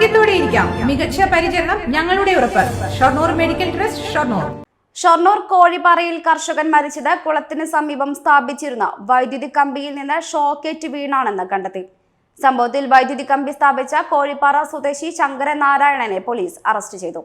ആരോഗ്യത്തോടെ ഇരിക്കാം. മികച്ച പരിചരണം ഞങ്ങളുടെ ഉറപ്പ്. Shoranur medical trust, Shoranur. ഷൊർണൂർ കോഴിപ്പാറയിൽ കർഷകൻ മരിച്ചത് കുളത്തിന് സമീപം സ്ഥാപിച്ചിരുന്ന വൈദ്യുതി കമ്പിയിൽ നിന്ന് ഷോക്കേറ്റ് വീണാണെന്ന് കണ്ടെത്തി. സംഭവത്തിൽ വൈദ്യുതി കമ്പി സ്ഥാപിച്ച കോഴിപ്പാറ സ്വദേശി ശങ്കരനാരായണനെ പോലീസ് അറസ്റ്റ് ചെയ്തു.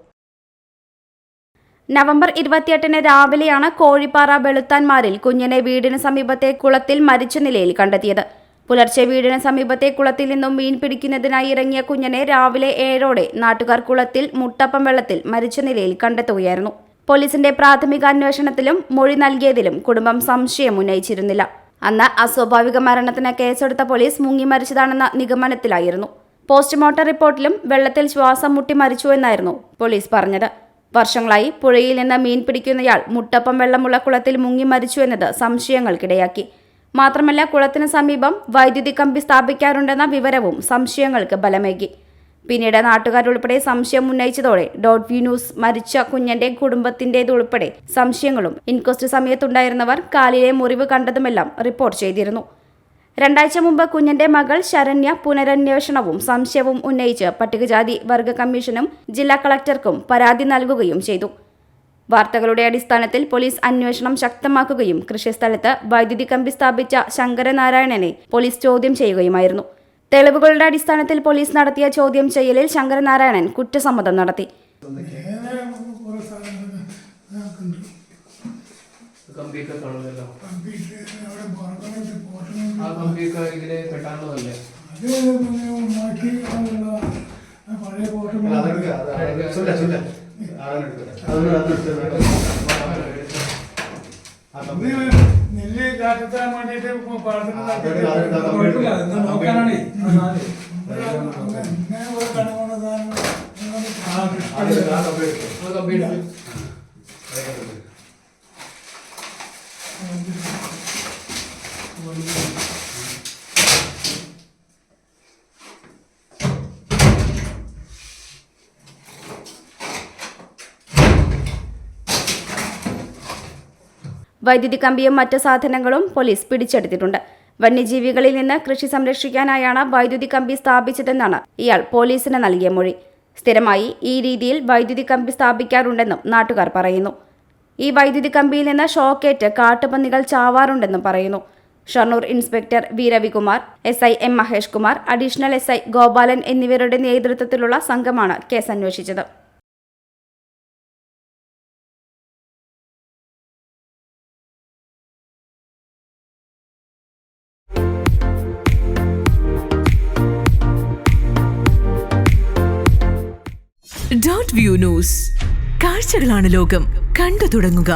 നവംബർ 28 രാവിലെയാണ് കോഴിപ്പാറ വെളുത്താൻമാരിൽ കുഞ്ഞിനെ വീടിന് സമീപത്തെ കുളത്തിൽ മരിച്ച നിലയിൽ കണ്ടെത്തിയത്. പുലർച്ചെ വീടിന് സമീപത്തെ കുളത്തിൽ നിന്നും മീൻ പിടിക്കുന്നതിനായി ഇറങ്ങിയ കുഞ്ഞിനെ രാവിലെ 7ഓടെ നാട്ടുകാർ കുളത്തിൽ മുട്ടപ്പം വെള്ളത്തിൽ മരിച്ച നിലയിൽ കണ്ടെത്തുകയായിരുന്നു. പോലീസിന്റെ പ്രാഥമിക അന്വേഷണത്തിലും മൊഴി നൽകിയതിലും കുടുംബം സംശയം ഉന്നയിച്ചിരുന്നില്ല. അന്ന് അസ്വാഭാവിക മരണത്തിന് കേസെടുത്ത പോലീസ് മുങ്ങി മരിച്ചതാണെന്ന നിഗമനത്തിലായിരുന്നു. പോസ്റ്റ്മോർട്ടം റിപ്പോർട്ടിലും വെള്ളത്തിൽ ശ്വാസം മുട്ടി മരിച്ചു എന്നായിരുന്നു പോലീസ് പറഞ്ഞത്. വർഷങ്ങളായി പുഴയിൽ നിന്ന് മീൻ പിടിക്കുന്നയാൾ മുട്ടപ്പം വെള്ളമുള്ള കുളത്തിൽ മുങ്ങി മരിച്ചു എന്നത് സംശയങ്ങൾക്കിടയാക്കി. മാത്രമല്ല, കുളത്തിന് സമീപം വൈദ്യുതി കമ്പി സ്ഥാപിക്കാറുണ്ടെന്ന വിവരവും സംശയങ്ങൾക്ക് ബലമേകി. പിന്നീട് നാട്ടുകാരുൾപ്പെടെ സംശയം ഉന്നയിച്ചതോടെ .view ന്യൂസ് മരിച്ച കുഞ്ഞന്റെ കുടുംബത്തിന്റേതുൾപ്പെടെ സംശയങ്ങളും ഇൻക്വസ്റ്റ് സമയത്തുണ്ടായിരുന്നവർ കാലിലെ മുറിവ് കണ്ടതുമെല്ലാം റിപ്പോർട്ട് ചെയ്തിരുന്നു. 2 ആഴ്ച മുമ്പ് കുഞ്ഞന്റെ മകൾ ശരണ്യ പുനരന്വേഷണവും സംശയവും ഉന്നയിച്ച് പട്ടികജാതി വർഗ കമ്മീഷനും ജില്ലാ കളക്ടർക്കും പരാതി നൽകുകയും ചെയ്തു. വാർത്തകളുടെ അടിസ്ഥാനത്തിൽ പോലീസ് അന്വേഷണം ശക്തമാക്കുകയും കൃഷിസ്ഥലത്ത് വൈദ്യുതി കമ്പി സ്ഥാപിച്ച ശങ്കരനാരായണനെ പോലീസ് ചോദ്യം ചെയ്യുകയുമായിരുന്നു. തെളിവുകളുടെ അടിസ്ഥാനത്തിൽ പോലീസ് നടത്തിയ ചോദ്യം ചെയ്യലിൽ ശങ്കരനാരായണൻ കുറ്റസമ്മതം നടത്തി. നെല്ല് കാറ്റത്താൻ വേണ്ടിട്ട് നോക്കാനാണ് വൈദ്യുതി കമ്പിയും മറ്റ് സാധനങ്ങളും പോലീസ് പിടിച്ചെടുത്തിട്ടുണ്ട്. വന്യജീവികളിൽ നിന്ന് കൃഷി സംരക്ഷിക്കാനായാണ് വൈദ്യുതി കമ്പി സ്ഥാപിച്ചതെന്നാണ് ഇയാൾ പോലീസിന് നൽകിയ മൊഴി. സ്ഥിരമായി ഈ രീതിയിൽ വൈദ്യുതി കമ്പി സ്ഥാപിക്കാറുണ്ടെന്നും നാട്ടുകാർ പറയുന്നു. ഈ വൈദ്യുതി കമ്പിയിൽ നിന്ന് ഷോക്കേറ്റ് കാട്ടുപന്നികൾ ചാവാറുണ്ടെന്നും പറയുന്നു. Shoranur inspector V Ravikumar, SI M Mahesh Kumar, additional SI Gopalan എന്നിവരുടെ നേതൃത്വത്തിലുള്ള സംഘമാണ് കേസ് അന്വേഷിച്ചത്. .view ന്യൂസ്, കാഴ്ചകളാണ് ലോകം, കണ്ടു തുടങ്ങുക.